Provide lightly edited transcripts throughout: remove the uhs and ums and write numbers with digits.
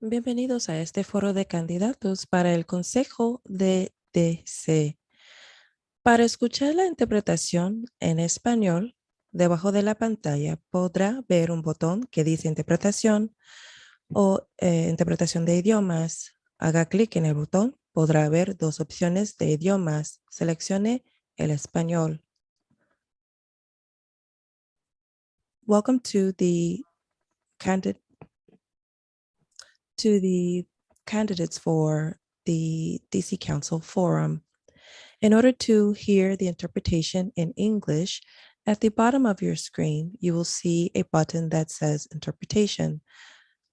Bienvenidos a este foro de candidatos para el Consejo de DC. Para escuchar la interpretación en español, debajo de la pantalla podrá ver un botón que dice interpretación o interpretación de idiomas. Haga clic en el botón, podrá ver dos opciones de idiomas. Seleccione el español. Welcome to the candidates for the DC Council Forum. In order to hear the interpretation in English, at the bottom of your screen, you will see a button that says Interpretation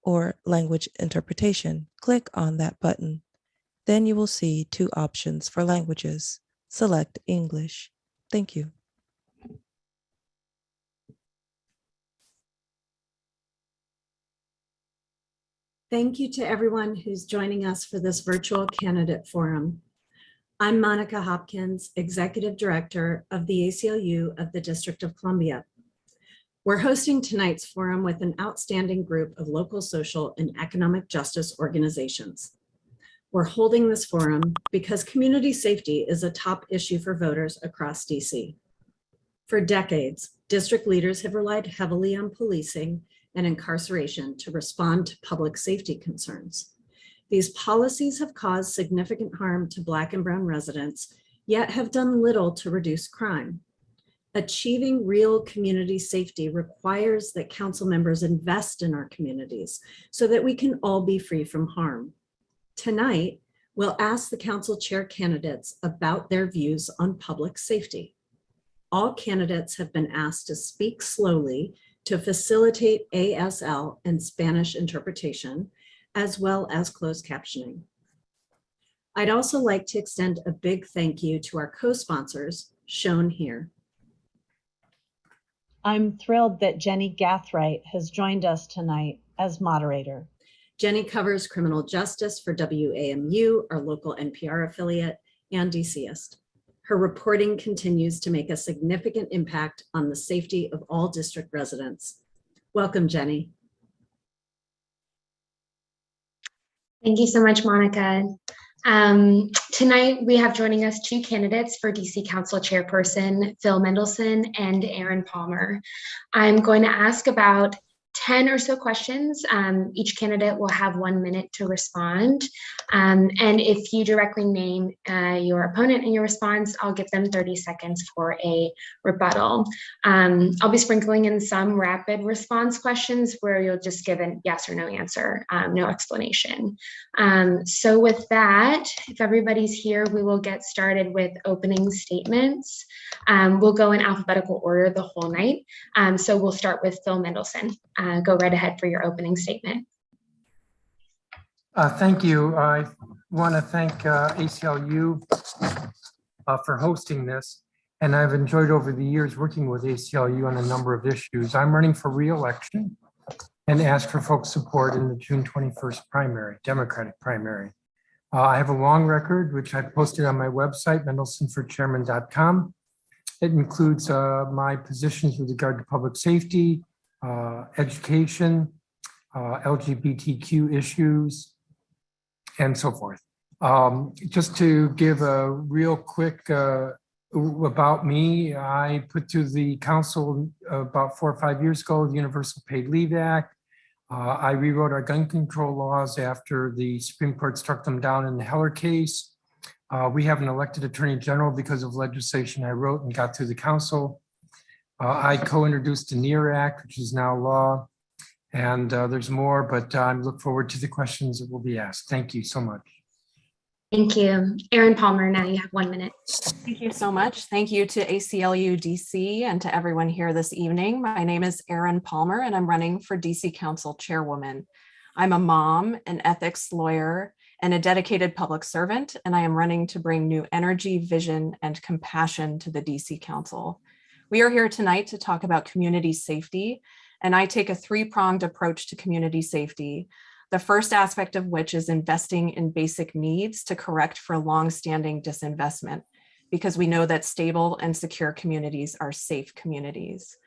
or Language Interpretation. Click on that button. Then you will see two options for languages. Select English. Thank you. Thank you to everyone who's joining us for this virtual candidate forum. I'm Monica Hopkins, Executive Director of the ACLU of the District of Columbia. We're hosting tonight's forum with an outstanding group of local social and economic justice organizations. We're holding this forum because community safety is a top issue for voters across DC. For decades, district leaders have relied heavily on policing and incarceration to respond to public safety concerns. These policies have caused significant harm to Black and Brown residents, yet have done little to reduce crime. Achieving real community safety requires that council members invest in our communities so that we can all be free from harm. Tonight, we'll ask the council chair candidates about their views on public safety. All candidates have been asked to speak slowly to facilitate ASL and Spanish interpretation, as well as closed captioning. I'd also like to extend a big thank you to our co-sponsors shown here. I'm thrilled that Jenny Gathright has joined us tonight as moderator. Jenny covers criminal justice for WAMU, our local NPR affiliate, and DCist. Her reporting continues to make a significant impact on the safety of all district residents. Welcome, Jenny. Thank you so much, Monica. Tonight, we have joining us two candidates for DC Council Chairperson, Phil Mendelson and Aaron Palmer. I'm going to ask about 10 or so questions. Each candidate will have 1 minute to respond. And if you directly name your opponent in your response, I'll give them 30 seconds for a rebuttal. I'll be sprinkling in some rapid response questions where you'll just give a yes or no answer, no explanation. So with that, if everybody's here, we will get started with opening statements. We'll go in alphabetical order the whole night. So we'll start with Phil Mendelson. Go right ahead for your opening statement. Thank you. I want to thank ACLU for hosting this, and I've enjoyed over the years working with ACLU on a number of issues. I'm running for re-election and ask for folks' support in the June 21st primary, Democratic primary. I have a long record, which I posted on my website, mendelsonforchairman.com. It includes my positions with regard to public safety, education, LGBTQ issues, and so forth. Just to give a real quick about me, I put to the council about 4 or 5 years ago, the Universal Paid Leave Act. I rewrote our gun control laws after the Supreme Court struck them down in the Heller case. We have an elected attorney general because of legislation I wrote and got through the council. I co-introduced the NEAR Act, which is now law, and there's more, but I look forward to the questions that will be asked. Thank you so much. Thank you. Aaron Palmer, now you have 1 minute. Thank you so much. Thank you to ACLU DC and to everyone here this evening. My name is Aaron Palmer, and I'm running for DC Council Chairwoman. I'm a mom, an ethics lawyer, and a dedicated public servant, and I am running to bring new energy, vision, and compassion to the DC Council. We are here tonight to talk about community safety, and I take a three-pronged approach to community safety. The first aspect of which is investing in basic needs to correct for long-standing disinvestment, because we know that stable and secure communities are safe communities.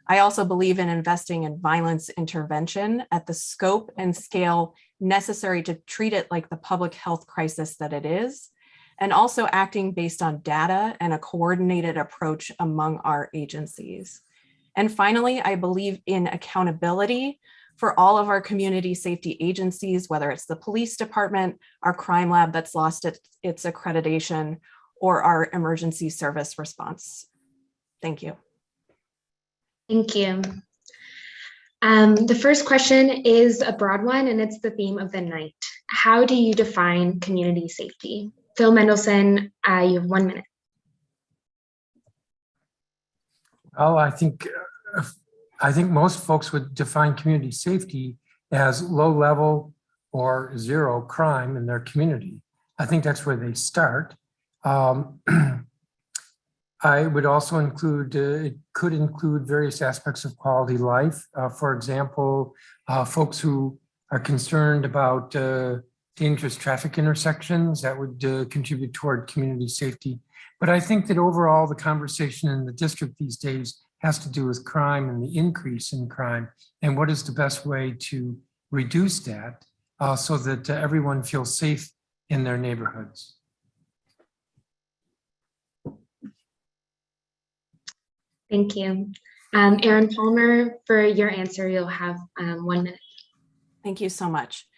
I also believe in investing in violence intervention at the scope and scale necessary to treat it like the public health crisis that it is, and also acting based on data and a coordinated approach among our agencies. And finally, I believe in accountability for all of our community safety agencies, whether it's the police department, our crime lab that's lost its accreditation, or our emergency service response. Thank you. Thank you. The first question is a broad one, and it's the theme of the night. How do you define community safety? Phil Mendelson, you have 1 minute. Well, I think most folks would define community safety as low level or zero crime in their community. I think that's where they start. I would also include, it could include various aspects of quality life. For example, folks who are concerned about dangerous traffic intersections, that would contribute toward community safety. But I think that overall the conversation in the district these days has to do with crime and the increase in crime and what is the best way to reduce that so that everyone feels safe in their neighborhoods. Thank you. Aaron Palmer, for your answer, you'll have 1 minute. Thank you so much.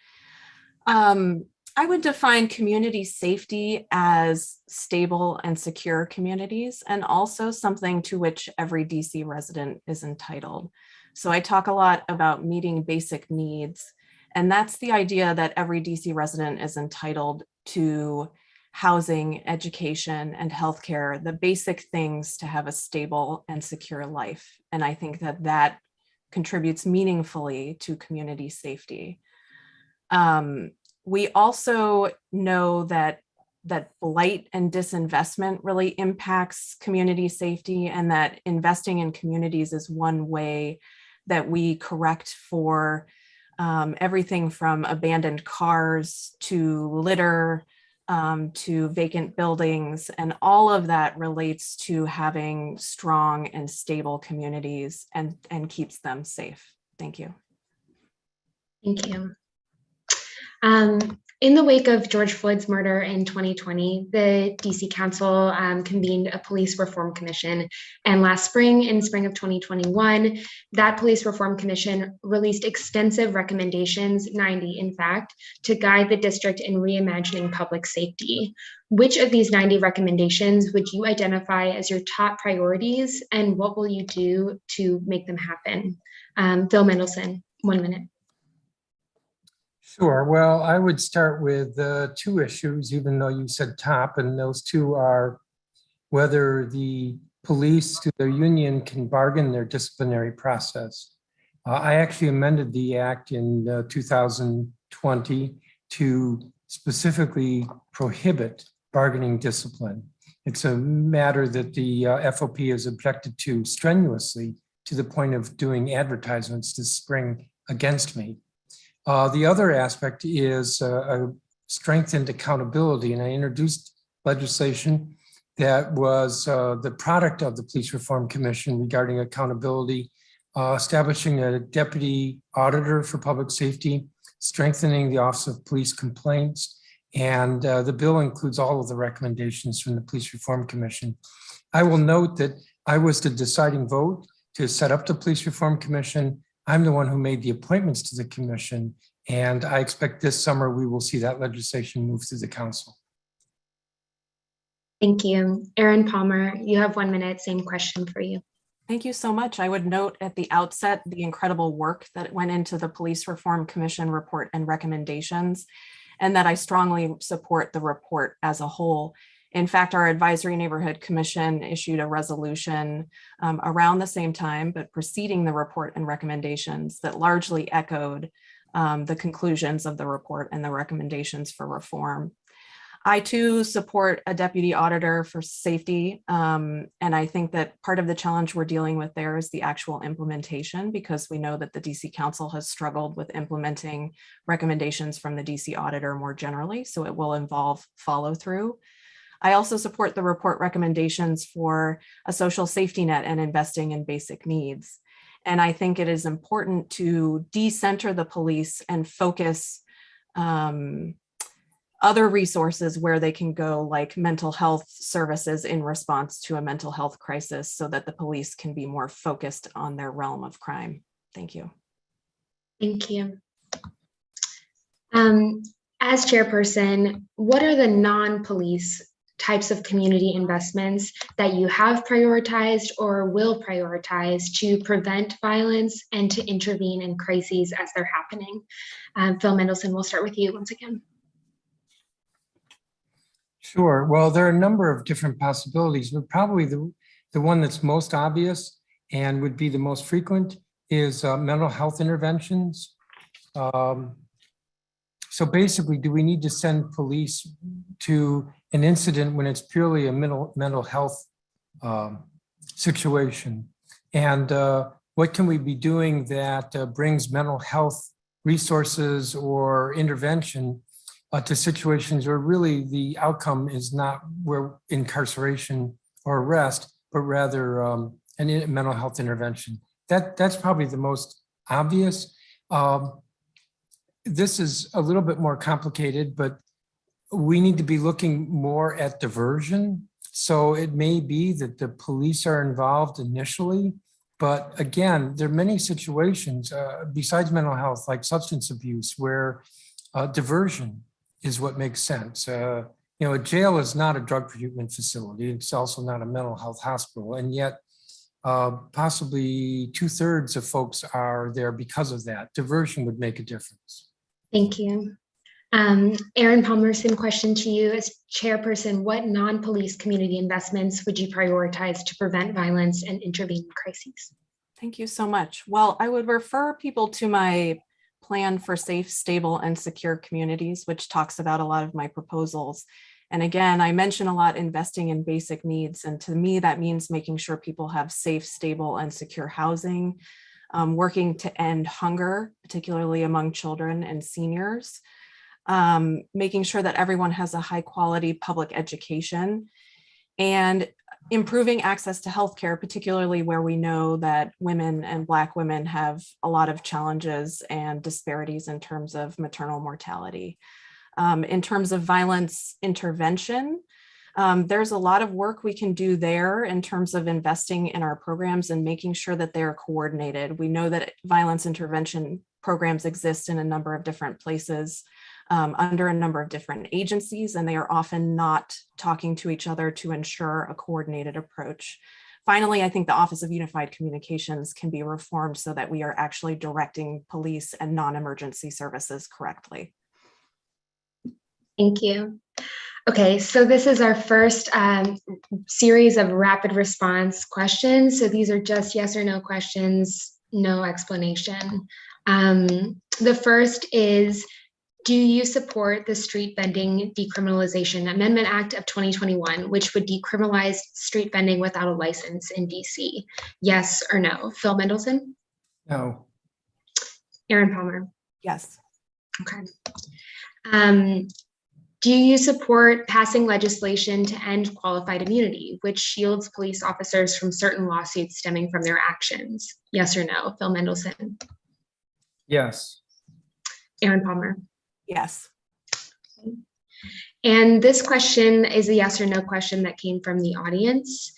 I would define community safety as stable and secure communities, and also something to which every DC resident is entitled. So I talk a lot about meeting basic needs, and that's the idea that every DC resident is entitled to housing, education, and healthcare, the basic things to have a stable and secure life. And I think that that contributes meaningfully to community safety. We also know that blight and disinvestment really impacts community safety, and that investing in communities is one way that we correct for everything from abandoned cars to litter to vacant buildings, and all of that relates to having strong and stable communities and keeps them safe. Thank you. Thank you. In the wake of George Floyd's murder in 2020, the DC Council convened a police reform commission. And last spring, in spring of 2021, that police reform commission released extensive recommendations, 90 in fact, to guide the district in reimagining public safety. Which of these 90 recommendations would you identify as your top priorities, and what will you do to make them happen? Phil Mendelson, 1 minute. Sure. Well, I would start with two issues, even though you said top, and those two are whether the police through their union can bargain their disciplinary process. I actually amended the act in 2020 to specifically prohibit bargaining discipline. It's a matter that the FOP has objected to strenuously, to the point of doing advertisements this spring against me. The other aspect is a strengthened accountability, and I introduced legislation that was the product of the Police Reform Commission regarding accountability, establishing a deputy auditor for public safety, strengthening the Office of Police Complaints, and the bill includes all of the recommendations from the Police Reform Commission. I will note that I was the deciding vote to set up the Police Reform Commission. I'm the one who made the appointments to the commission, and I expect this summer we will see that legislation move through the council. Thank you. Aaron Palmer, you have 1 minute, same question for you. Thank you so much. I would note at the outset the incredible work that went into the Police Reform Commission report and recommendations, and that I strongly support the report as a whole. In fact, our Advisory Neighborhood Commission issued a resolution around the same time, but preceding the report and recommendations, that largely echoed the conclusions of the report and the recommendations for reform. I too support a deputy auditor for safety, and I think that part of the challenge we're dealing with there is the actual implementation, because we know that the DC Council has struggled with implementing recommendations from the DC auditor more generally, so it will involve follow through. I also support the report recommendations for a social safety net and investing in basic needs. And I think it is important to decenter the police and focus other resources where they can go, like mental health services in response to a mental health crisis, so that the police can be more focused on their realm of crime. Thank you. Thank you. As chairperson, what are the non-police types of community investments that you have prioritized or will prioritize to prevent violence and to intervene in crises as they're happening? Phil Mendelson, we'll start with you once again. Sure. Well, there are a number of different possibilities, but probably the one that's most obvious and would be the most frequent is mental health interventions. So basically, do we need to send police to an incident when it's purely a mental health situation? And what can we be doing that brings mental health resources or intervention to situations where really the outcome is not where incarceration or arrest, but rather a mental health intervention? That's probably the most obvious. This is a little bit more complicated, but we need to be looking more at diversion. So it may be that the police are involved initially, but again, there are many situations besides mental health, like substance abuse, where diversion is what makes sense. A jail is not a drug treatment facility. It's also not a mental health hospital. And yet possibly 2/3 of folks are there because of that. Diversion would make a difference. Thank you. Aaron Palmer, same question to you. As chairperson, what non-police community investments would you prioritize to prevent violence and intervene in crises? Thank you so much. Well, I would refer people to my plan for safe, stable, and secure communities, which talks about a lot of my proposals. And again, I mention a lot investing in basic needs. And to me, that means making sure people have safe, stable, and secure housing, working to end hunger, particularly among children and seniors, making sure that everyone has a high quality public education, and improving access to healthcare, particularly where we know that women and Black women have a lot of challenges and disparities in terms of maternal mortality. In terms of violence intervention, there's a lot of work we can do there in terms of investing in our programs and making sure that they're coordinated. We know that violence intervention programs exist in a number of different places, under a number of different agencies, and they are often not talking to each other to ensure a coordinated approach. Finally, I think the Office of Unified Communications can be reformed so that we are actually directing police and non-emergency services correctly. Thank you. Okay, so this is our first series of rapid response questions. So these are just yes or no questions, no explanation. The first is, do you support the Street Vending Decriminalization Amendment Act of 2021, which would decriminalize street vending without a license in DC? Yes or no? Phil Mendelson? No. Aaron Palmer? Yes. Okay. Do you support passing legislation to end qualified immunity, which shields police officers from certain lawsuits stemming from their actions? Yes or no? Phil Mendelson? Yes. Aaron Palmer? Yes. And this question is a yes or no question that came from the audience.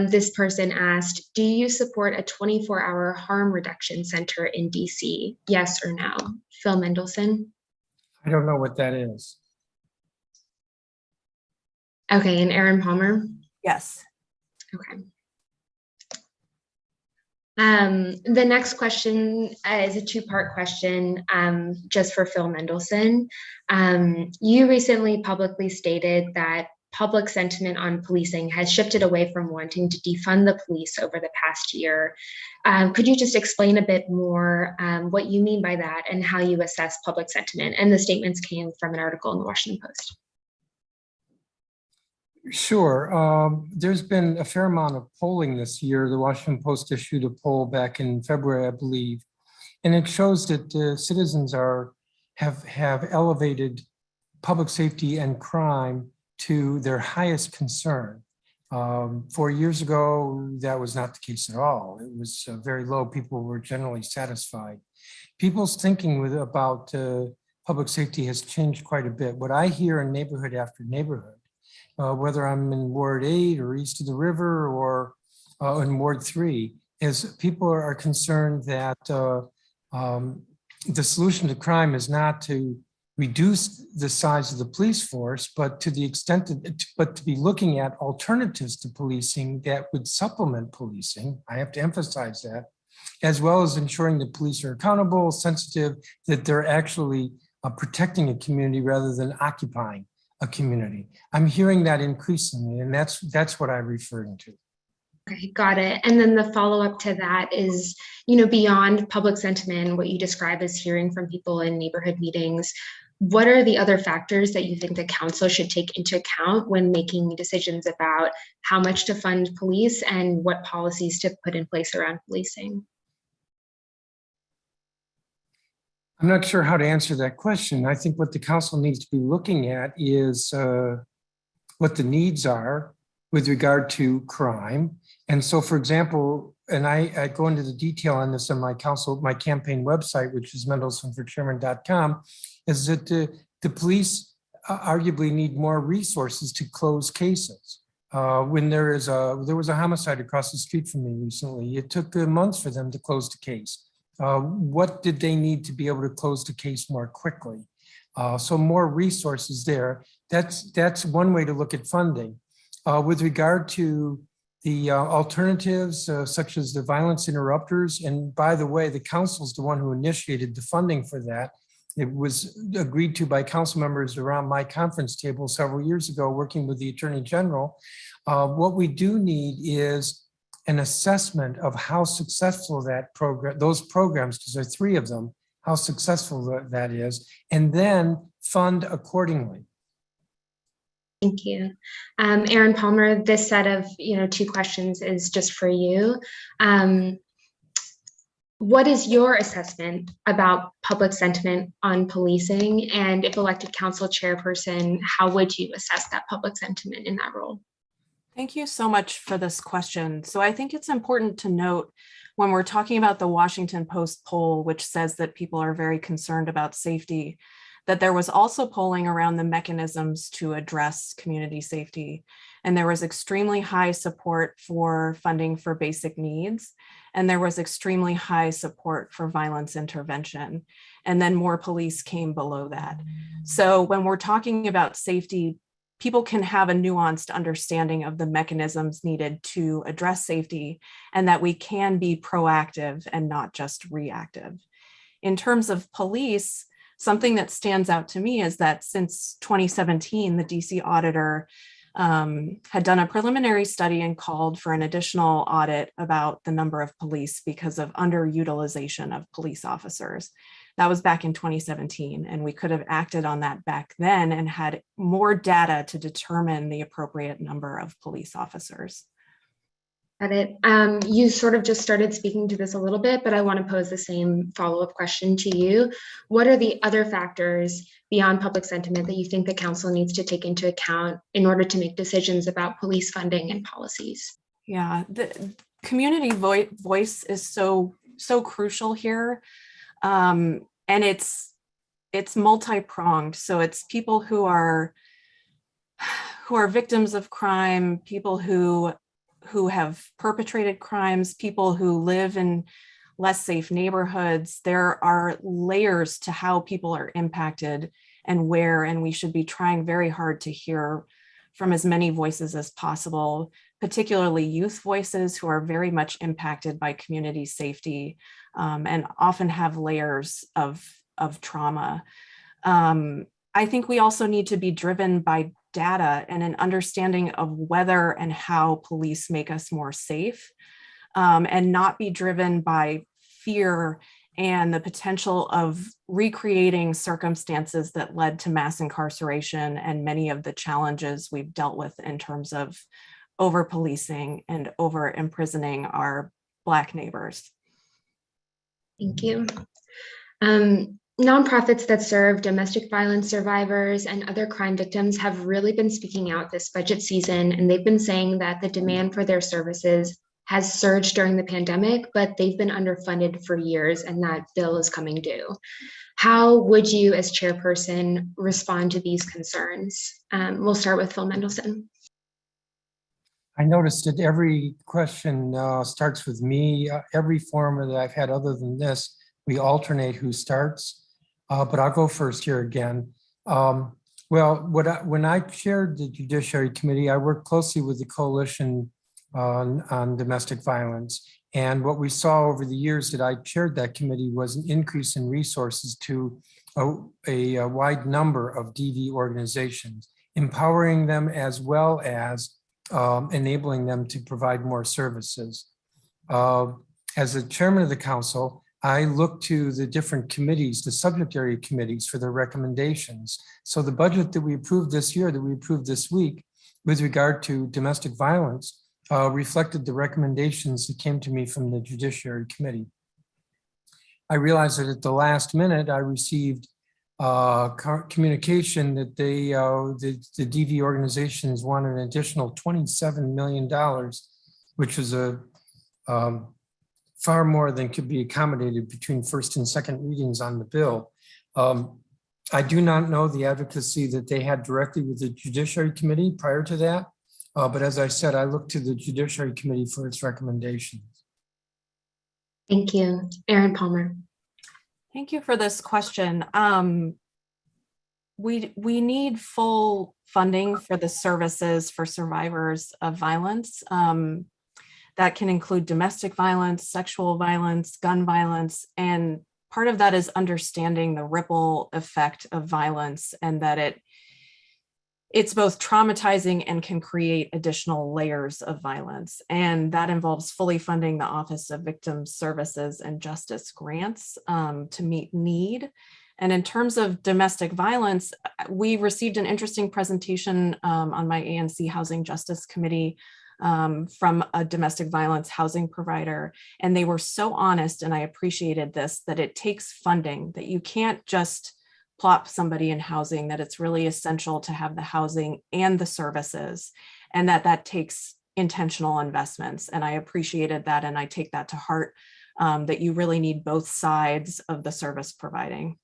This person asked, do you support a 24-hour harm reduction center in DC? Yes or no? Phil Mendelson? I don't know what that is. Okay, and Aaron Palmer? Yes. Okay. The next question is a two-part question, just for Phil Mendelson. You recently publicly stated that public sentiment on policing has shifted away from wanting to defund the police over the past year. Could you just explain a bit more what you mean by that and how you assess public sentiment? And the statements came from an article in the Washington Post. Sure. There's been a fair amount of polling this year. The Washington Post issued a poll back in February, I believe, and it shows that citizens have elevated public safety and crime to their highest concern. 4 years ago, that was not the case at all. It was very low. People were generally satisfied. People's thinking about public safety has changed quite a bit. What I hear in neighborhood after neighborhood, whether I'm in Ward 8 or east of the river or in Ward 3, is people are concerned that the solution to crime is not to reduce the size of the police force, but to the extent that, but to be looking at alternatives to policing that would supplement policing. I have to emphasize that, as well as ensuring that police are accountable, sensitive, that they're actually protecting a community rather than occupying a community. I'm hearing that increasingly, and that's what I'm referring to. Okay, got it. And then the follow-up to that is, beyond public sentiment, what you describe as hearing from people in neighborhood meetings, what are the other factors that you think the council should take into account when making decisions about how much to fund police and what policies to put in place around policing? I'm not sure how to answer that question. I think what the council needs to be looking at is what the needs are with regard to crime. And so, for example, and I go into the detail on this on my campaign website, which is mendelsonforchairman.com, is that the police arguably need more resources to close cases. When there was a homicide across the street from me recently, it took months for them to close the case. What did they need to be able to close the case more quickly? So more resources there. That's one way to look at funding. With regard to the alternatives, such as the violence interrupters, and by the way, the council's the one who initiated the funding for that. It was agreed to by council members around my conference table several years ago, working with the Attorney General. What we do need is an assessment of how successful those programs, because there are 3 of them, how successful that is, and then fund accordingly. Thank you. Aaron Palmer, this set of 2 questions is just for you. What is your assessment about public sentiment on policing? And if elected council chairperson, how would you assess that public sentiment in that role? Thank you so much for this question. So I think it's important to note when we're talking about the Washington Post poll, which says that people are very concerned about safety, that there was also polling around the mechanisms to address community safety. And there was extremely high support for funding for basic needs. And there was extremely high support for violence intervention. And then more police came below that. So when we're talking about safety, people can have a nuanced understanding of the mechanisms needed to address safety, and that we can be proactive and not just reactive. In terms of police, something that stands out to me is that since 2017, the DC auditor had done a preliminary study and called for an additional audit about the number of police because of underutilization of police officers. That was back in 2017, and we could have acted on that back then and had more data to determine the appropriate number of police officers. Got it. You sort of just started speaking to this a little bit, but I want to pose the same follow-up question to you. What are the other factors beyond public sentiment that you think the council needs to take into account in order to make decisions about police funding and policies? Yeah, the community voice is so crucial here. And it's multi-pronged. So it's people who are victims of crime, people who have perpetrated crimes, people who live in less safe neighborhoods. There are layers to how people are impacted and where, and we should be trying very hard to hear from as many voices as possible, particularly youth voices who are very much impacted by community safety and often have layers of trauma. I think we also need to be driven by data and an understanding of whether and how police make us more safe, and not be driven by fear and the potential of recreating circumstances that led to mass incarceration and many of the challenges we've dealt with in terms of over-policing and over-imprisoning our Black neighbors. Thank you. Nonprofits that serve domestic violence survivors and other crime victims have really been speaking out this budget season, and they've been saying that the demand for their services has surged during the pandemic, but they've been underfunded for years and that bill is coming due. How would you as chairperson respond to these concerns? We'll start with Phil Mendelson. I noticed that every question starts with me. Every forum that I've had other than this, we alternate who starts, but I'll go first here again. When I chaired the Judiciary Committee, I worked closely with the Coalition on Domestic Violence. And what we saw over the years that I chaired that committee was an increase in resources to a wide number of DV organizations, empowering them as well as enabling them to provide more services. As the chairman of the council, I look to the different committees, the subject area committees for their recommendations. So the budget that we approved this year, that we approved this week with regard to domestic violence reflected the recommendations that came to me from the Judiciary Committee. I realized that at the last minute, I received communication that the DV organizations wanted an additional $27 million, which is far more than could be accommodated between first and second readings on the bill. I do not know the advocacy that they had directly with the Judiciary Committee prior to that, but as I said, I look to the Judiciary Committee for its recommendations. Thank you. Aaron Palmer. Thank you for this question. We need full funding for the services for survivors of violence. That can include domestic violence, sexual violence, gun violence, and part of that is understanding the ripple effect of violence and that it's both traumatizing and can create additional layers of violence. And that involves fully funding the Office of Victim Services and Justice grants to meet need. And in terms of domestic violence, we received an interesting presentation on my ANC Housing Justice Committee from a domestic violence housing provider. And they were so honest, and I appreciated this, that it takes funding, that you can't just plop somebody in housing, that it's really essential to have the housing and the services, and that takes intentional investments. And I appreciated that, and I take that to heart, that you really need both sides of the service providing.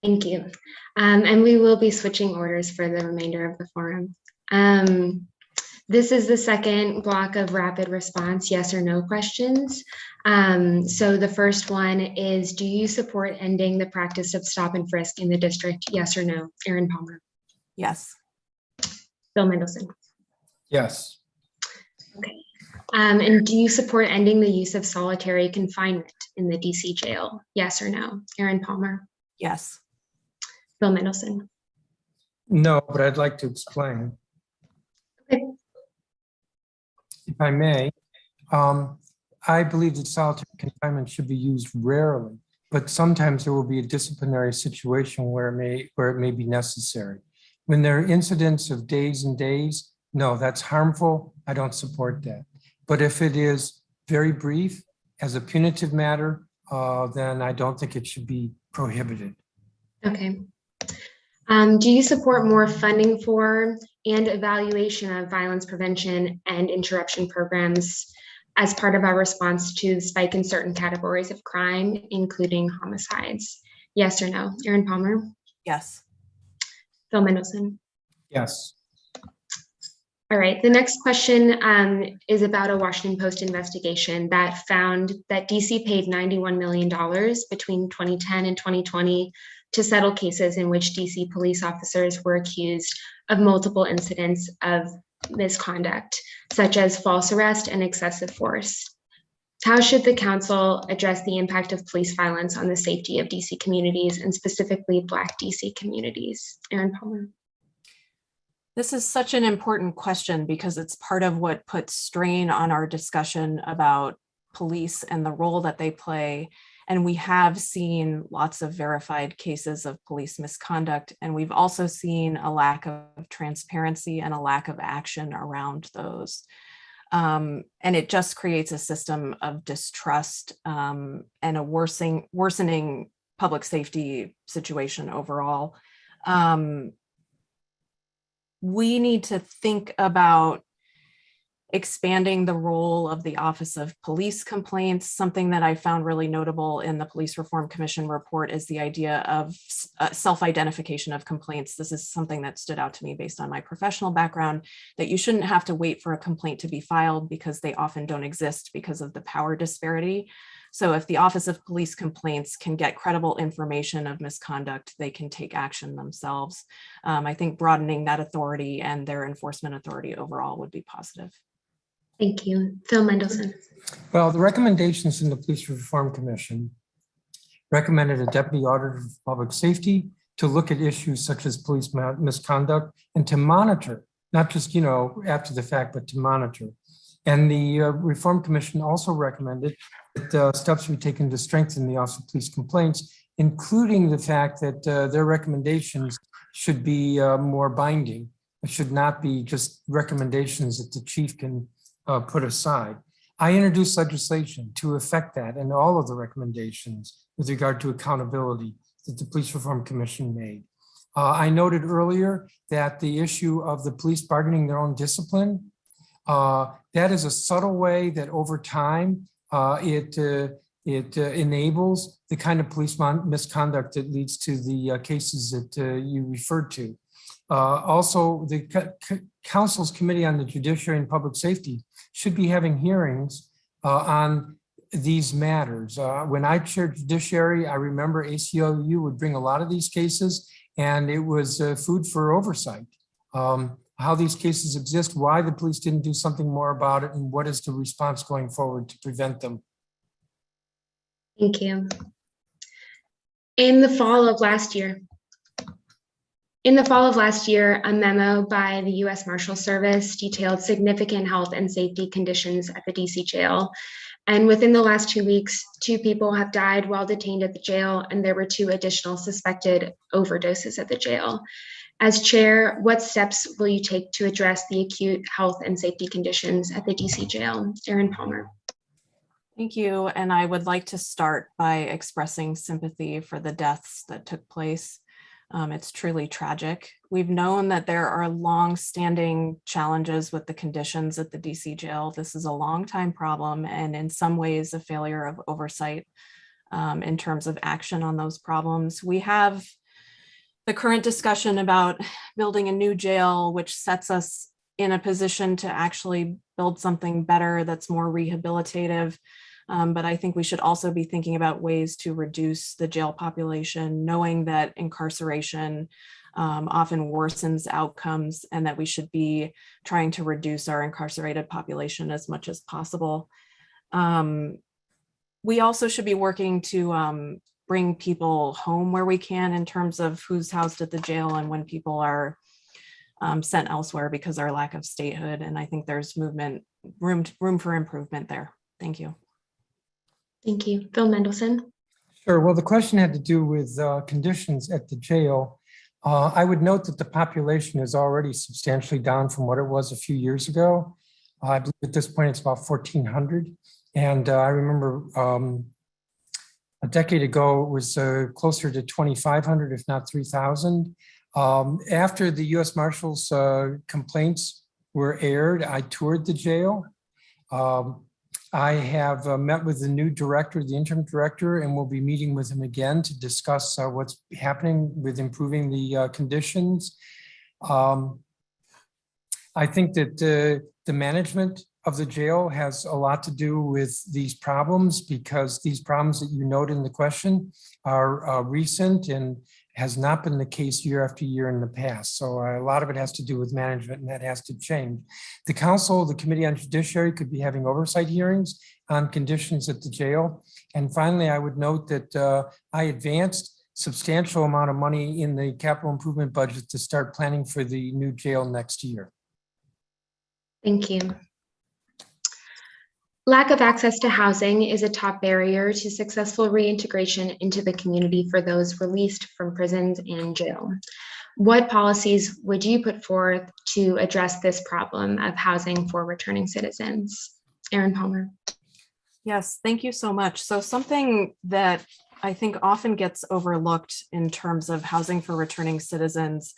Thank you. And we will be switching orders for the remainder of the forum. This is the second block of rapid response yes or no questions. So the first one is, do you support ending the practice of stop and frisk in the district? Yes or no? Aaron Palmer. Yes. Phil Mendelson. Yes. Okay. And do you support ending the use of solitary confinement in the DC jail? Yes or no? Aaron Palmer. Yes. Phil Mendelson. No, but I'd like to explain. Okay. If I may, I believe that solitary confinement should be used rarely, but sometimes there will be a disciplinary situation where it may be necessary. When there are incidents of days and days, no, that's harmful. I don't support that. But if it is very brief as a punitive matter, then I don't think it should be prohibited. Okay. Do you support more funding for and evaluation of violence prevention and interruption programs as part of our response to the spike in certain categories of crime, including homicides? Yes or no? Aaron Palmer? Yes. Phil Mendelson? Yes. All right, the next question is about a Washington Post investigation that found that DC paid $91 million between 2010 and 2020 to settle cases in which DC police officers were accused of multiple incidents of misconduct, such as false arrest and excessive force. How should the council address the impact of police violence on the safety of DC communities and specifically Black DC communities? Aaron Palmer. This is such an important question because it's part of what puts strain on our discussion about police and the role that they play. And we have seen lots of verified cases of police misconduct, and we've also seen a lack of transparency and a lack of action around those. And it just creates a system of distrust and a worsening public safety situation overall. We need to think about expanding the role of the Office of Police Complaints. Something that I found really notable in the Police Reform Commission report is the idea of self-identification of complaints. This is something that stood out to me based on my professional background, that you shouldn't have to wait for a complaint to be filed because they often don't exist because of the power disparity. So if the Office of Police Complaints can get credible information of misconduct, they can take action themselves. I think broadening that authority and their enforcement authority overall would be positive. Thank you. Phil Mendelson. Well, the recommendations in the Police Reform Commission recommended a deputy auditor of public safety to look at issues such as police misconduct and to monitor, not just, after the fact, but to monitor. And the Reform Commission also recommended that steps be taken to strengthen the Office of Police Complaints, including the fact that their recommendations should be more binding. It should not be just recommendations that the chief can put aside. I introduced legislation to affect that and all of the recommendations with regard to accountability that the Police Reform Commission made. I noted earlier that the issue of the police bargaining their own discipline, that is a subtle way that over time it enables the kind of police misconduct that leads to the cases that you referred to. Also, the Council's Committee on the Judiciary and Public Safety should be having hearings on these matters. When I chaired Judiciary, I remember ACLU would bring a lot of these cases, and it was food for oversight. How these cases exist, why the police didn't do something more about it, and what is the response going forward to prevent them. Thank you. In the fall of last year, a memo by the U.S. Marshal Service detailed significant health and safety conditions at the DC jail. And within the last 2 weeks, 2 people have died while detained at the jail, and there were 2 additional suspected overdoses at the jail. As chair, what steps will you take to address the acute health and safety conditions at the DC jail? Erin Palmer. Thank you. And I would like to start by expressing sympathy for the deaths that took place. It's truly tragic. We've known that there are long-standing challenges with the conditions at the DC jail. This is a long-time problem, and in some ways a failure of oversight in terms of action on those problems. We have the current discussion about building a new jail, which sets us in a position to actually build something better that's more rehabilitative. But I think we should also be thinking about ways to reduce the jail population, knowing that incarceration often worsens outcomes, and that we should be trying to reduce our incarcerated population as much as possible. We also should be working to bring people home where we can in terms of who's housed at the jail and when people are sent elsewhere because of our lack of statehood. And I think there's room for improvement there. Thank you. Thank you. Phil Mendelson. Sure. Well, the question had to do with conditions at the jail. I would note that the population is already substantially down from what it was a few years ago. I believe at this point it's about 1,400. And I remember a decade ago, it was closer to 2,500, if not 3,000. After the U.S. Marshal's complaints were aired, I toured the jail. I have met with the new director, the interim director, and we'll be meeting with him again to discuss what's happening with improving the conditions. I think that the management of the jail has a lot to do with these problems, because these problems that you note in the question are recent and has not been the case year after year in the past. So a lot of it has to do with management, and that has to change. The council, the Committee on Judiciary, could be having oversight hearings on conditions at the jail. And finally, I would note that I advanced substantial amount of money in the capital improvement budget to start planning for the new jail next year. Thank you. Lack of access to housing is a top barrier to successful reintegration into the community for those released from prisons and jail. What policies would you put forth to address this problem of housing for returning citizens? Erin Palmer. Yes, thank you so much. So something that I think often gets overlooked in terms of housing for returning citizens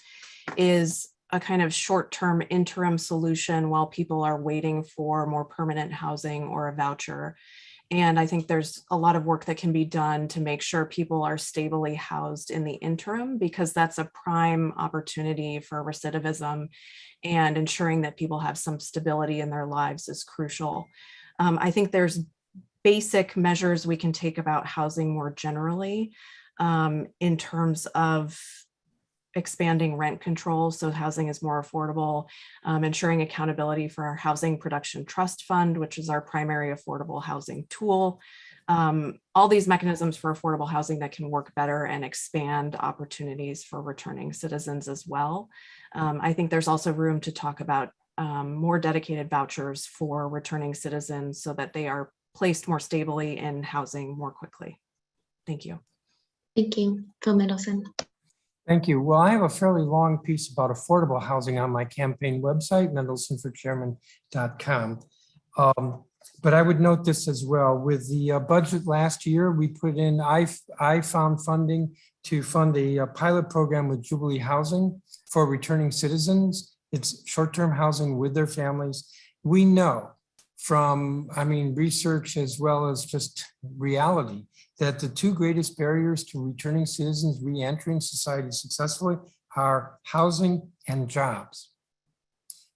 is a kind of short-term interim solution while people are waiting for more permanent housing or a voucher. And I think there's a lot of work that can be done to make sure people are stably housed in the interim, because that's a prime opportunity for recidivism, and ensuring that people have some stability in their lives is crucial. I think there's basic measures we can take about housing more generally, in terms of expanding rent control so housing is more affordable, ensuring accountability for our Housing Production Trust Fund, which is our primary affordable housing tool. All these mechanisms for affordable housing that can work better and expand opportunities for returning citizens as well. I think there's also room to talk about more dedicated vouchers for returning citizens so that they are placed more stably in housing more quickly. Thank you. Thank you. Phil Mendelson. Thank you. Well, I have a fairly long piece about affordable housing on my campaign website, mendelsonforchairman.com. But I would note this as well. With the budget last year, we put in, I found funding to fund a pilot program with Jubilee Housing for returning citizens. It's short-term housing with their families. We know from, research as well as just reality, that the two greatest barriers to returning citizens re-entering society successfully are housing and jobs.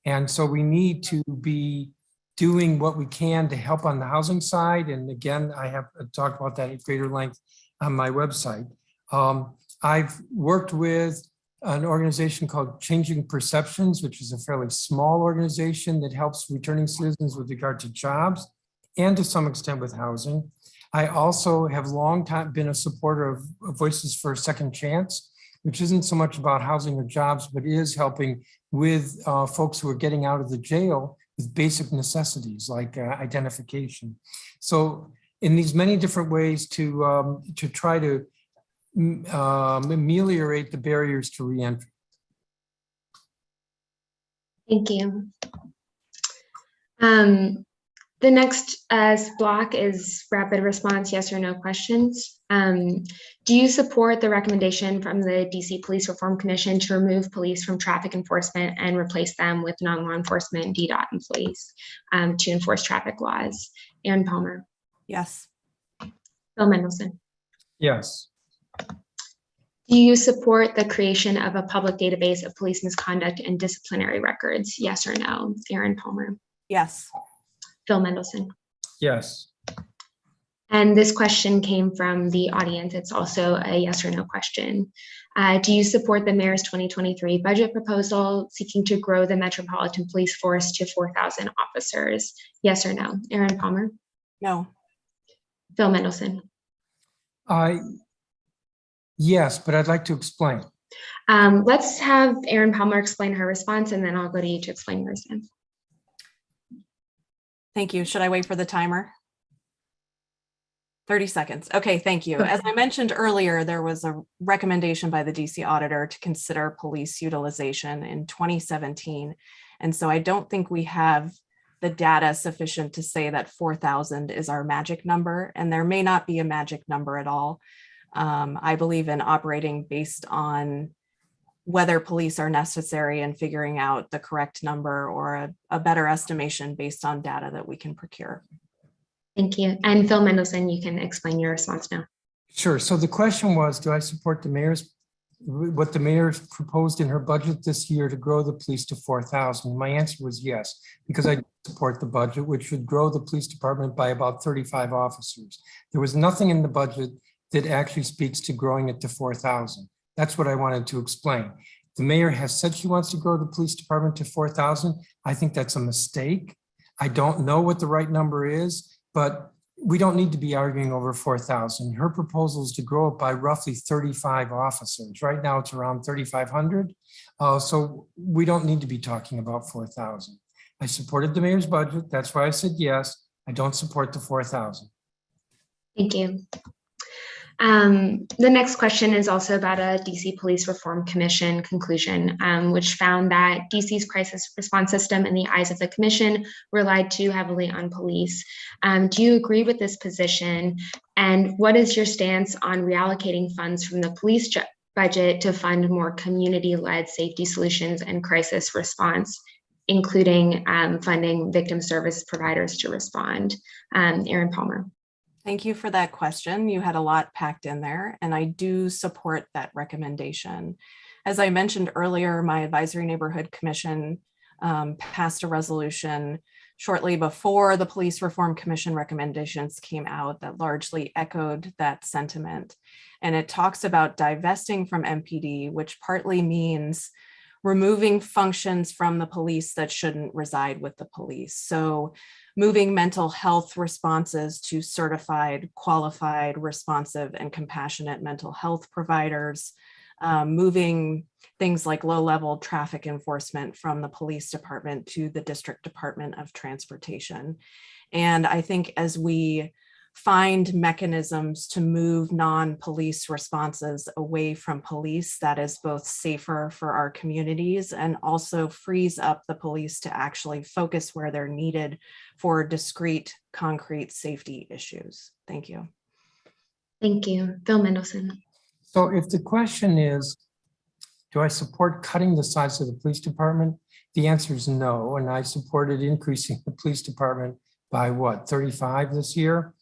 And so we need to be doing what we can to help on the housing side. And again, I have talked about that at greater length on my website. I've worked with an organization called Changing Perceptions, which is a fairly small organization that helps returning citizens with regard to jobs and to some extent with housing. I also have long time been a supporter of Voices for a Second Chance, which isn't so much about housing or jobs, but is helping with folks who are getting out of the jail with basic necessities like identification. So in these many different ways to try to ameliorate the barriers to reentry. Thank you. The next block is rapid response, yes or no questions. Do you support the recommendation from the DC Police Reform Commission to remove police from traffic enforcement and replace them with non-law enforcement DDOT employees to enforce traffic laws? Erin Palmer. Yes. Phil Mendelson. Yes. Do you support the creation of a public database of police misconduct and disciplinary records? Yes or no? Erin Palmer. Yes. Phil Mendelson. Yes. And this question came from the audience. It's also a yes or no question. Do you support the mayor's 2023 budget proposal seeking to grow the Metropolitan Police Force to 4,000 officers? Yes or no? Erin Palmer. No. Phil Mendelson. Yes, but I'd like to explain. Let's have Erin Palmer explain her response, and then I'll go to you to explain yours. Thank you. Should I wait for the timer? 30 seconds. Okay, thank you. As I mentioned earlier, there was a recommendation by the DC auditor to consider police utilization in 2017. And so I don't think we have the data sufficient to say that 4,000 is our magic number, and there may not be a magic number at all. I believe in operating based on whether police are necessary and figuring out the correct number or a better estimation based on data that we can procure. Thank you. And Phil Mendelson, you can explain your response now. Sure. So the question was, do I support what the mayor's proposed in her budget this year to grow the police to 4,000? My answer was yes, because I support the budget, which would grow the police department by about 35 officers. There was nothing in the budget that actually speaks to growing it to 4,000. That's what I wanted to explain. The mayor has said she wants to grow the police department to 4,000. I think that's a mistake. I don't know what the right number is, but we don't need to be arguing over 4,000. Her proposal is to grow it by roughly 35 officers. Right now it's around 3,500. So we don't need to be talking about 4,000. I supported the mayor's budget. That's why I said yes. I don't support the 4,000. Thank you. The next question is also about a DC Police Reform Commission conclusion, which found that DC's crisis response system in the eyes of the commission relied too heavily on police. Do you agree with this position? And what is your stance on reallocating funds from the police budget to fund more community-led safety solutions and crisis response, including funding victim service providers to respond. Erin Palmer. Thank you for that question. You had a lot packed in there, and I do support that recommendation. As I mentioned earlier, my Advisory Neighborhood Commission passed a resolution shortly before the Police Reform Commission recommendations came out that largely echoed that sentiment. And it talks about divesting from MPD, which partly means removing functions from the police that shouldn't reside with the police. So moving mental health responses to certified, qualified, responsive, and compassionate mental health providers, moving things like low-level traffic enforcement from the police department to the District Department of Transportation. And I think as we find mechanisms to move non-police responses away from police, that is both safer for our communities and also frees up the police to actually focus where they're needed for discrete, concrete safety issues. Thank you. Thank you. Phil Mendelson. So if the question is, do I support cutting the size of the police department? The answer is no, and I supported increasing the police department by what, 35 this year?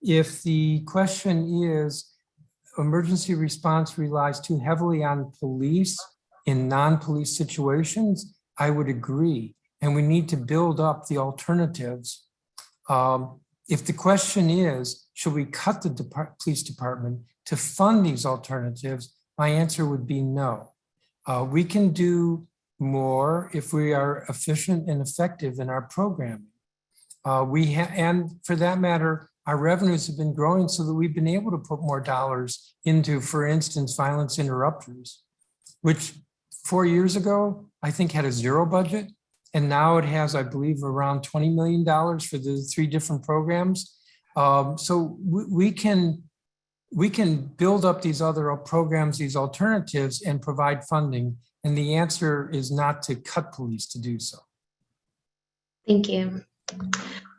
If the question is, emergency response relies too heavily on police in non-police situations, I would agree. And we need to build up the alternatives. If the question is, should we cut the police department to fund these alternatives? My answer would be no. We can do more if we are efficient and effective in our programming. And for that matter, our revenues have been growing so that we've been able to put more dollars into, for instance, violence interrupters, which 4 years ago, I think had a zero budget. And now it has, I believe, around $20 million for the 3 different programs. So we can build up these other programs, these alternatives, and provide funding. And the answer is not to cut police to do so. Thank you.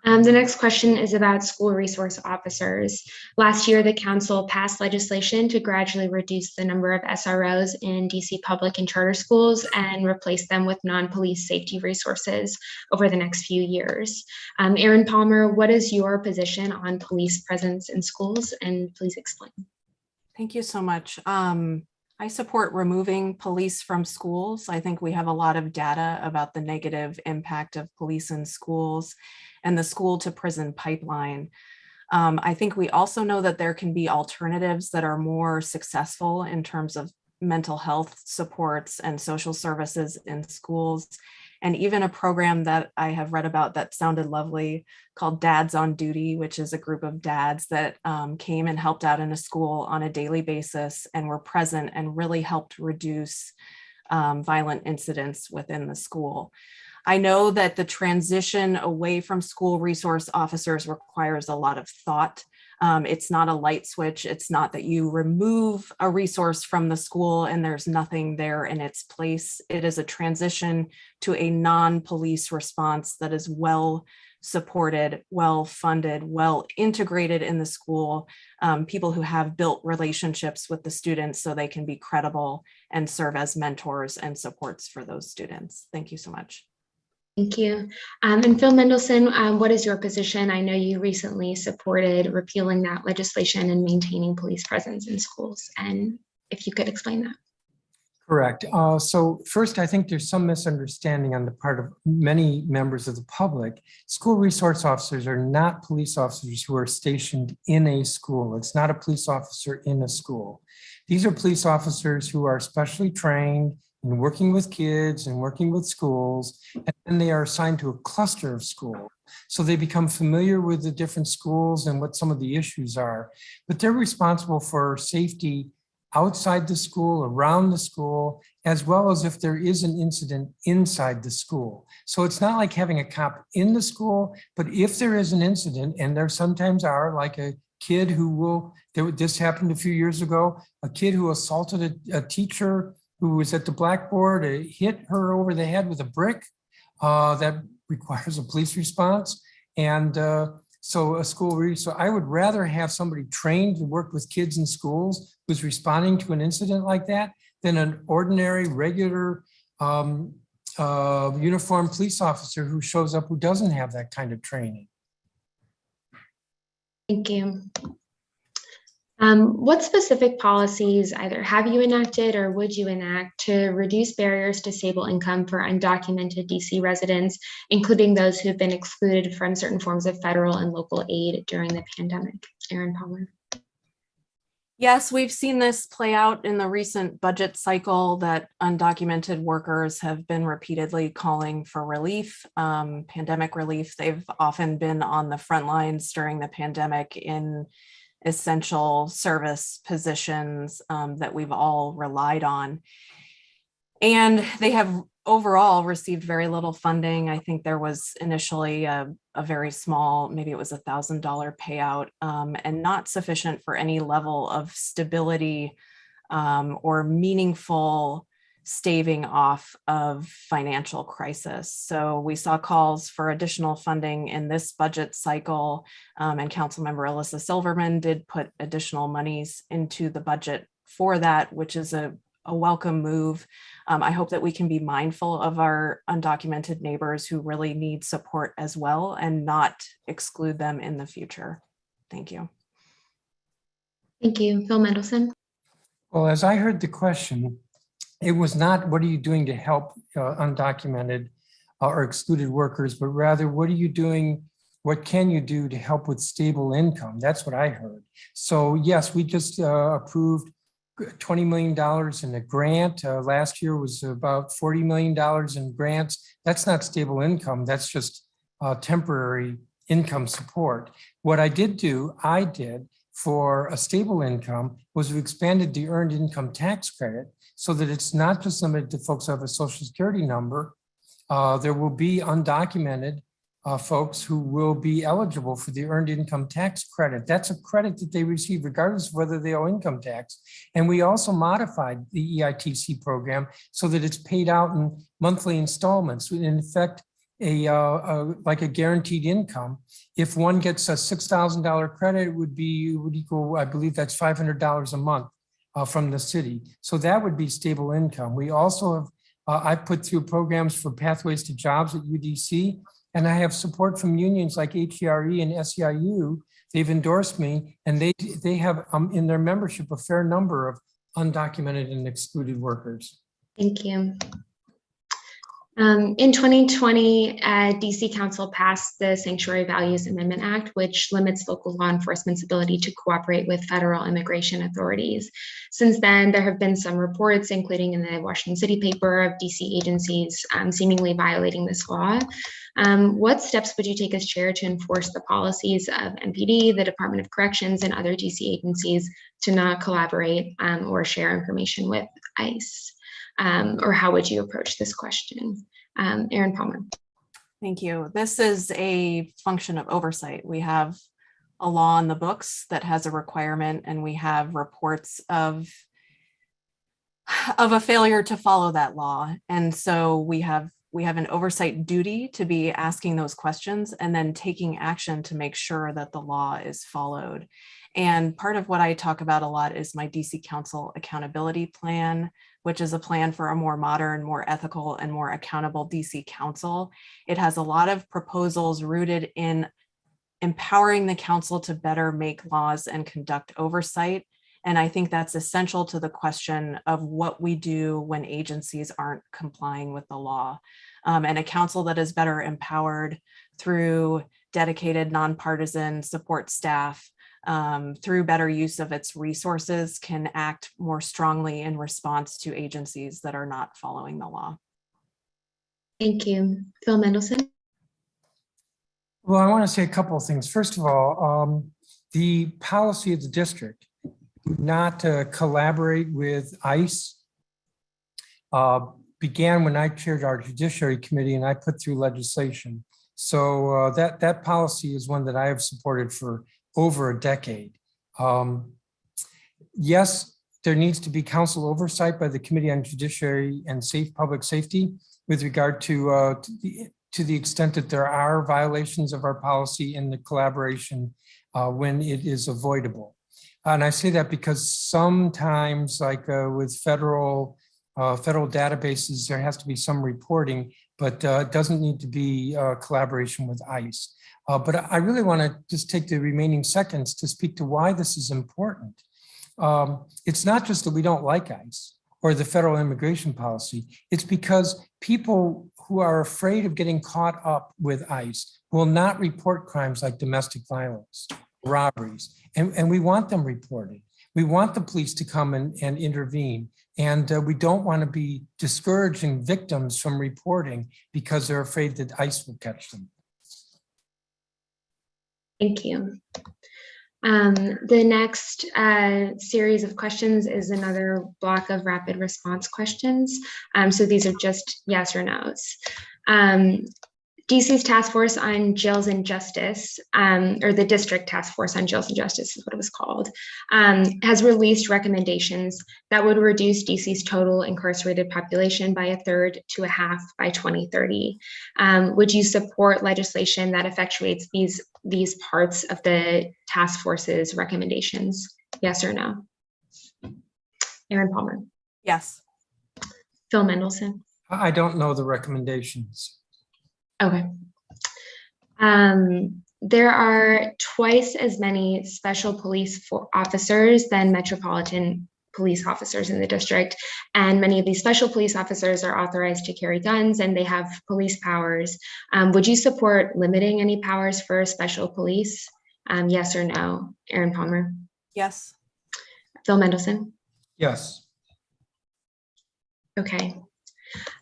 The next question is about school resource officers. Last year, the council passed legislation to gradually reduce the number of SROs in DC public and charter schools and replace them with non-police safety resources over the next few years. Erin Palmer, what is your position on police presence in schools? And please explain. Thank you so much. I support removing police from schools. I think we have a lot of data about the negative impact of police in schools and the school to prison pipeline. I think we also know that there can be alternatives that are more successful in terms of mental health supports and social services in schools. And even a program that I have read about that sounded lovely called Dads on Duty, which is a group of dads that came and helped out in a school on a daily basis and were present and really helped reduce violent incidents within the school. I know that the transition away from school resource officers requires a lot of thought. It's not a light switch. It's not that you remove a resource from the school and there's nothing there in its place. It is a transition to a non-police response that is well supported, well funded, well integrated in the school, people who have built relationships with the students so they can be credible and serve as mentors and supports for those students. Thank you so much. Thank you. And Phil Mendelson, what is your position? I know you recently supported repealing that legislation and maintaining police presence in schools. And if you could explain that. Correct. So first, I think there's some misunderstanding on the part of many members of the public. School resource officers are not police officers who are stationed in a school. It's not a police officer in a school. These are police officers who are specially trained in working with kids and working with schools, and then they are assigned to a cluster of schools. So they become familiar with the different schools and what some of the issues are, but they're responsible for safety outside the school, around the school, as well as if there is an incident inside the school. So it's not like having a cop in the school, but if there is an incident, and there sometimes are, like a kid who this happened a few years ago, a kid who assaulted a teacher who was at the blackboard, hit her over the head with a brick, that requires a police response. And So so I would rather have somebody trained to work with kids in schools who's responding to an incident like that than an ordinary, regular uniformed police officer who shows up who doesn't have that kind of training. Thank you. What specific policies either have you enacted or would you enact to reduce barriers to stable income for undocumented DC residents, including those who have been excluded from certain forms of federal and local aid during the pandemic? Erin Palmer. Yes, we've seen this play out in the recent budget cycle that undocumented workers have been repeatedly calling for relief, pandemic relief. They've often been on the front lines during the pandemic in essential service positions that we've all relied on. And they have overall received very little funding. I think there was initially a very small, maybe it was $1,000 payout, and not sufficient for any level of stability or meaningful staving off of financial crisis. So we saw calls for additional funding in this budget cycle, and Councilmember Alyssa Silverman did put additional monies into the budget for that, which is a welcome move. I hope that we can be mindful of our undocumented neighbors who really need support as well and not exclude them in the future. Thank you. Thank you. Phil Mendelson. Well, as I heard the question, it was not what are you doing to help undocumented or excluded workers, but rather what are you doing, what can you do to help with stable income? That's what I heard. So yes, we just approved $20 million in a grant. Last year was about $40 million in grants. That's not stable income. That's just temporary income support. What I did for a stable income was we expanded the earned income tax credit so that it's not just limited to folks who have a Social Security number. There will be undocumented folks who will be eligible for the earned income tax credit. That's a credit that they receive regardless of whether they owe income tax. And we also modified the EITC program so that it's paid out in monthly installments. In effect, like a guaranteed income. If one gets a $6,000 credit, it would equal, I believe that's $500 a month from the city. So that would be stable income. We also have, I put through programs for pathways to jobs at UDC, and I have support from unions like HERE and SEIU. They've endorsed me, and they have in their membership a fair number of undocumented and excluded workers. Thank you. In 2020, DC Council passed the Sanctuary Values Amendment Act, which limits local law enforcement's ability to cooperate with federal immigration authorities. Since then, there have been some reports, including in the Washington City paper, of DC agencies seemingly violating this law. What steps would you take as chair to enforce the policies of MPD, the Department of Corrections, and other DC agencies to not collaborate or share information with ICE? Or how would you approach this question? Erin Palmer. Thank you. This is a function of oversight. We have a law in the books that has a requirement, and we have reports of a failure to follow that law. And so we have an oversight duty to be asking those questions and then taking action to make sure that the law is followed. And part of what I talk about a lot is my DC Council accountability plan, which is a plan for a more modern, more ethical, and more accountable DC Council. It has a lot of proposals rooted in empowering the council to better make laws and conduct oversight. And I think that's essential to the question of what we do when agencies aren't complying with the law. And a council that is better empowered through dedicated nonpartisan support staff, through better use of its resources, can act more strongly in response to agencies that are not following the law. Thank you. Phil Mendelson. Well, I want to say a couple of things. First of all, the policy of the district not to collaborate with ICE began when I chaired our Judiciary Committee and I put through legislation. So that policy is one that I have supported for over a decade. Yes, there needs to be council oversight by the Committee on Judiciary and Public Safety with regard to the to the extent that there are violations of our policy in the collaboration when it is avoidable. And I say that because sometimes, like with federal databases, there has to be some reporting, but it doesn't need to be collaboration with ICE. But I really want to just take the remaining seconds to speak to why this is important. It's not just that we don't like ICE or the federal immigration policy. It's because people who are afraid of getting caught up with ICE will not report crimes like domestic violence, robberies, and we want them reported. We want the police to come and intervene. And we don't want to be discouraging victims from reporting because they're afraid that ICE will catch them. Thank you. The next series of questions is another block of rapid response questions. So these are just yes or no's. DC's Task Force on Jails and Justice, or the District Task Force on Jails and Justice is what it was called, has released recommendations that would reduce DC's total incarcerated population by 1/3 to 1/2 by 2030. Would you support legislation that effectuates these parts of the task force's recommendations? Yes or no? Aaron Palmer. Yes. Phil Mendelson. I don't know the recommendations. Okay. There are twice as many special police officers than Metropolitan police officers in the district, and many of these special police officers are authorized to carry guns and they have police powers. Would you support limiting any powers for special police? Yes or no? Aaron Palmer. Yes. Phil Mendelson. Yes. Okay.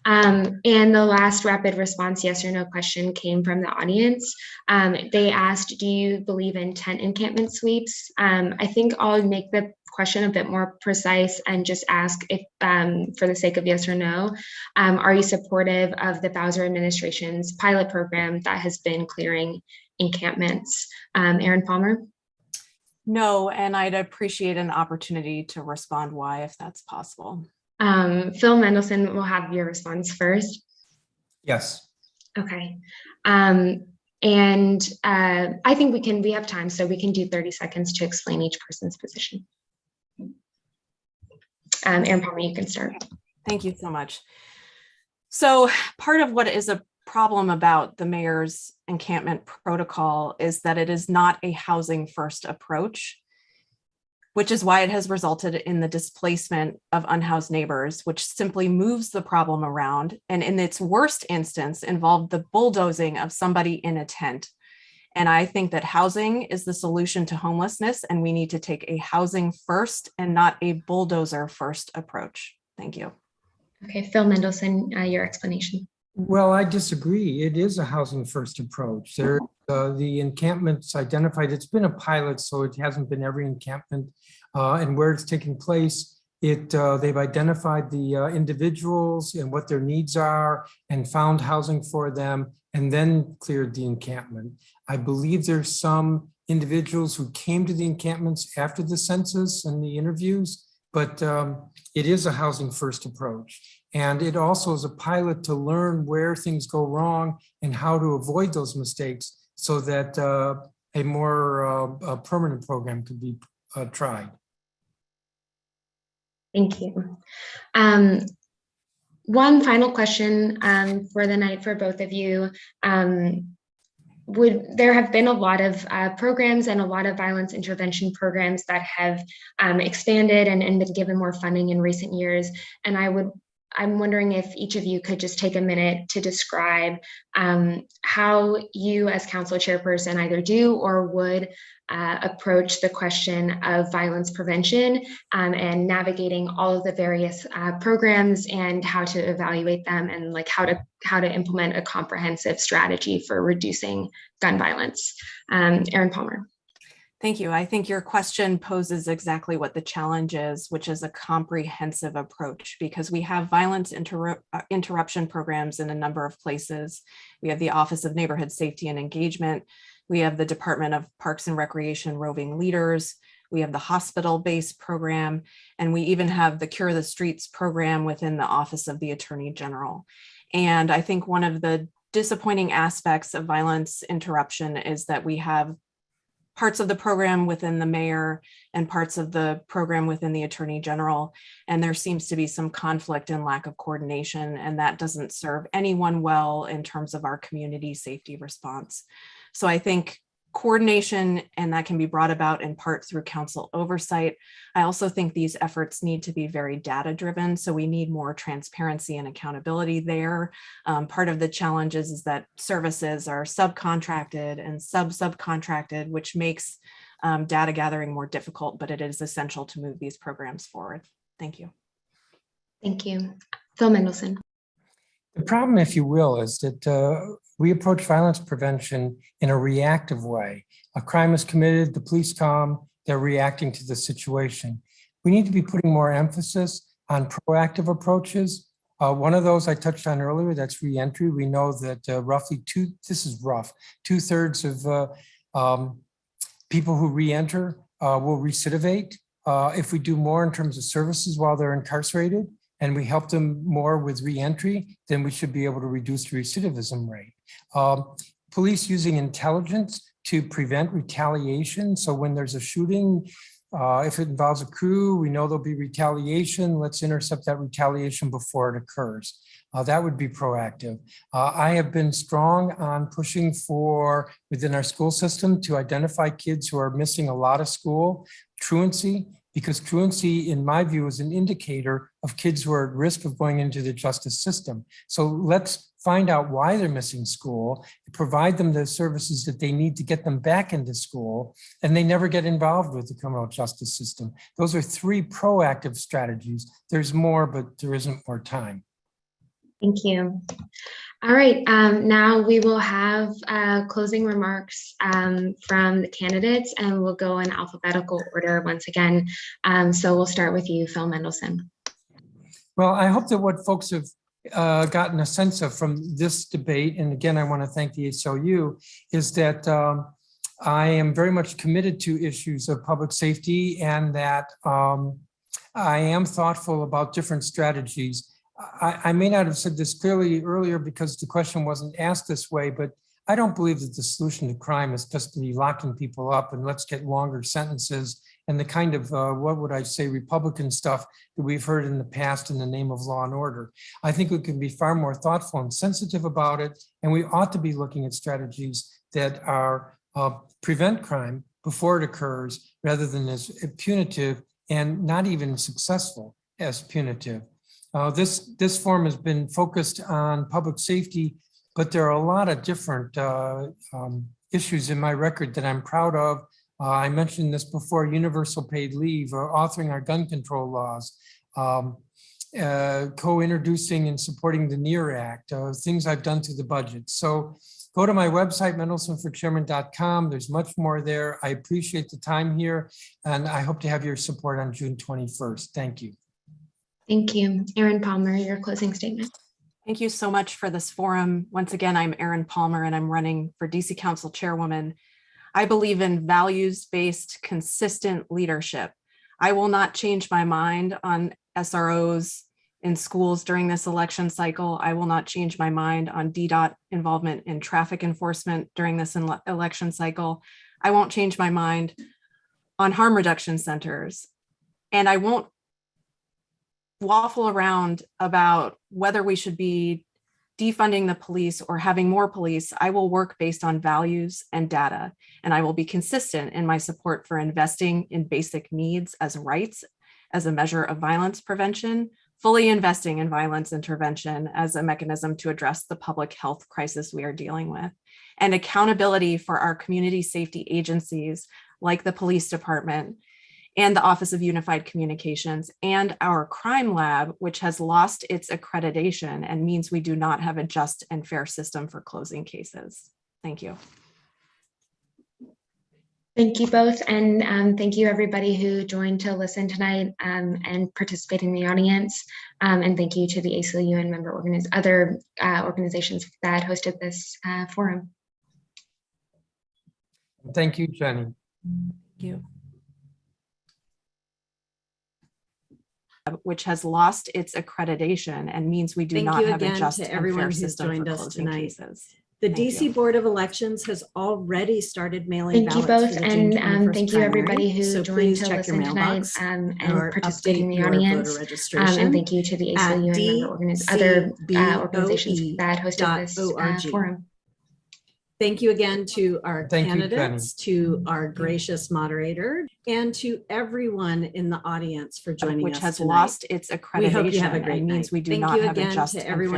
And the last rapid response yes or no question came from the audience. They asked, do you believe in tent encampment sweeps? I think I'll make the question a bit more precise and just ask if, for the sake of yes or no, are you supportive of the Bowser administration's pilot program that has been clearing encampments? Aaron Palmer? No, and I'd appreciate an opportunity to respond why, if that's possible. Phil Mendelson will have your response first. Yes. Okay. I think we have time, so we can do 30 seconds to explain each person's position. Aaron Palmer, you can start. Thank you so much. So part of what is a problem about the mayor's encampment protocol is that it is not a housing first approach, which is why it has resulted in the displacement of unhoused neighbors, which simply moves the problem around, and in its worst instance involved the bulldozing of somebody in a tent. And I think that housing is the solution to homelessness, and we need to take a housing first and not a bulldozer first approach. Thank you. Okay, Phil Mendelson, your explanation. Well, I disagree. It is a housing first approach. There, the encampments identified, it's been a pilot, so it hasn't been every encampment. And where it's taken place, they've identified the individuals and what their needs are and found housing for them and then cleared the encampment. I believe there's some individuals who came to the encampments after the census and the interviews, but it is a housing first approach. And it also is a pilot to learn where things go wrong and how to avoid those mistakes so that a more permanent program could be tried. Thank you. One final question for the night for both of you. There have been a lot of programs and a lot of violence intervention programs that have expanded and been given more funding in recent years. And I'm wondering if each of you could just take a minute to describe how you as council chairperson either do or would approach the question of violence prevention and navigating all of the various programs and how to evaluate them and like how to implement a comprehensive strategy for reducing gun violence. Aaron Palmer. Thank you. I think your question poses exactly what the challenge is, which is a comprehensive approach, because we have violence interruption programs in a number of places. We have the Office of Neighborhood Safety and Engagement. We have the Department of Parks and Recreation Roving Leaders. We have the hospital-based program, and we even have the Cure the Streets program within the Office of the Attorney General. And I think one of the disappointing aspects of violence interruption is that we have parts of the program within the mayor and parts of the program within the attorney general. And there seems to be some conflict and lack of coordination, and that doesn't serve anyone well in terms of our community safety response. So I think coordination, and that can be brought about in part through council oversight. I also think these efforts need to be very data driven. So we need more transparency and accountability there. Part of the challenges is that services are subcontracted and subcontracted, which makes data gathering more difficult, but it is essential to move these programs forward. Thank you. Thank you. Phil Mendelson. The problem, if you will, is that we approach violence prevention in a reactive way. A crime is committed, the police come, they're reacting to the situation. We need to be putting more emphasis on proactive approaches. One of those I touched on earlier, that's reentry. We know that roughly two-thirds of people who reenter will recidivate. If we do more in terms of services while they're incarcerated, and we help them more with reentry, then we should be able to reduce the recidivism rate. Police using intelligence to prevent retaliation. So when there's a shooting, if it involves a crew, we know there'll be retaliation. Let's intercept that retaliation before it occurs. That would be proactive. I have been strong on pushing for, within our school system, to identify kids who are missing a lot of school, truancy, because truancy, in my view, is an indicator of kids who are at risk of going into the justice system. So let's find out why they're missing school, provide them the services that they need to get them back into school, and they never get involved with the criminal justice system. Those are three proactive strategies. There's more, but there isn't more time. Thank you. All right, now we will have closing remarks from the candidates, and we'll go in alphabetical order once again. So we'll start with you, Phil Mendelson. Well, I hope that what folks have gotten a sense of from this debate, and again, I want to thank the ACLU, is that I am very much committed to issues of public safety, and that I am thoughtful about different strategies. I may not have said this clearly earlier because the question wasn't asked this way, but I don't believe that the solution to crime is just to be locking people up and let's get longer sentences and the kind of, what would I say, Republican stuff that we've heard in the past in the name of law and order. I think we can be far more thoughtful and sensitive about it, and we ought to be looking at strategies that are prevent crime before it occurs rather than as punitive and not even successful as punitive. This forum has been focused on public safety, but there are a lot of different issues in my record that I'm proud of. I mentioned this before: universal paid leave, or authoring our gun control laws, co-introducing and supporting the NEAR Act, things I've done to the budget. So go to my website, mendelsonforchairman.com. There's much more there. I appreciate the time here, and I hope to have your support on June 21st. Thank you. Thank you. Erin Palmer, your closing statement. Thank you so much for this forum. Once again, I'm Erin Palmer, and I'm running for DC Council Chairwoman. I believe in values-based, consistent leadership. I will not change my mind on SROs in schools during this election cycle. I will not change my mind on DDOT involvement in traffic enforcement during this election cycle. I won't change my mind on harm reduction centers. And I won't waffle around about whether we should be defunding the police or having more police. I will work based on values and data, and I will be consistent in my support for investing in basic needs as rights as a measure of violence prevention, fully investing in violence intervention as a mechanism to address the public health crisis we are dealing with, and accountability for our community safety agencies like the police department and the Office of Unified Communications, and our crime lab, which has lost its accreditation and means we do not have a just and fair system for closing cases. Thank you. Thank you both, and thank you everybody who joined to listen tonight and participate in the audience. And thank you to the ACLU and member other organizations that hosted this forum. Thank you, Jenny. Thank you. which has lost its accreditation and means we do Thank not you have a again just to and everyone fair who's system for joined us closing tonight. cases. The Thank DC you. Board of Elections has already started mailing Thank you ballots both, for the June and 21st thank you everybody primary. who So joined please to check your listen tonight, mailbox and or participating in update the your audience. voter registration. And thank you to the at ACLU and member other organizations that hosted this dcboe.org. forum. Thank you again to our Thank you, candidates, to our gracious moderator, and to everyone in the audience for joining Which us has tonight. lost its We hope you have a accreditation great and means night. we do Thank not you have a again just to and fair everyone